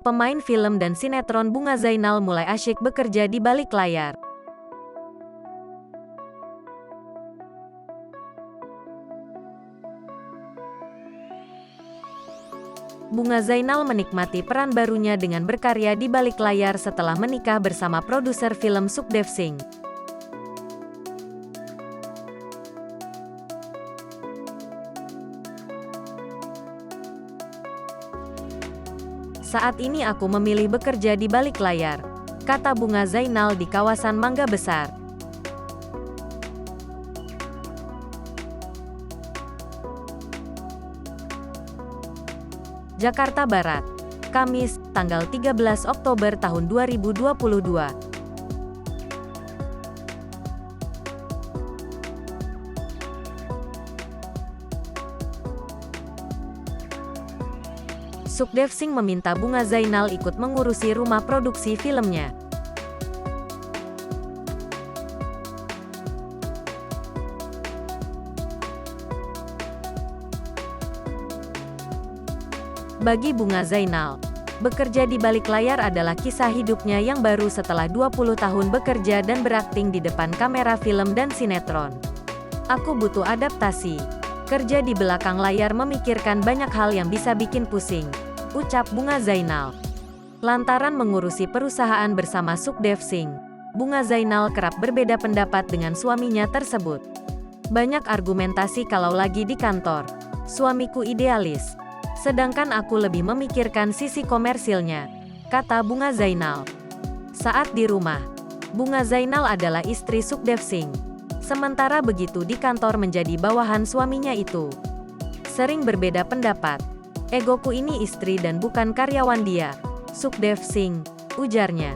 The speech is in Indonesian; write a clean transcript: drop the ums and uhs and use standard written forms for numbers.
pemain film dan sinetron Bunga Zainal mulai asyik bekerja di balik layar. Bunga Zainal menikmati peran barunya dengan berkarya di balik layar setelah menikah bersama produser film Sukdev Singh. "Saat ini aku memilih bekerja di balik layar," kata Bunga Zainal di kawasan Mangga Besar. Jakarta Barat, Kamis, tanggal 13 Oktober tahun 2022. Sukdev Singh meminta Bunga Zainal ikut mengurusi rumah produksi filmnya. Bagi Bunga Zainal, bekerja di balik layar adalah kisah hidupnya yang baru setelah 20 tahun bekerja dan berakting di depan kamera film dan sinetron. "Aku butuh adaptasi. Kerja di belakang layar memikirkan banyak hal yang bisa bikin pusing," ucap Bunga Zainal. Lantaran mengurusi perusahaan bersama Sukdev Singh, Bunga Zainal kerap berbeda pendapat dengan suaminya tersebut. "Banyak argumentasi kalau lagi di kantor. Suamiku idealis. Sedangkan aku lebih memikirkan sisi komersilnya," kata Bunga Zainal. Saat di rumah, Bunga Zainal adalah istri Sukdev Singh. Sementara begitu di kantor menjadi bawahan suaminya itu. "Sering berbeda pendapat. Egoku ini istri dan bukan karyawan dia, Sukdev Singh," ujarnya.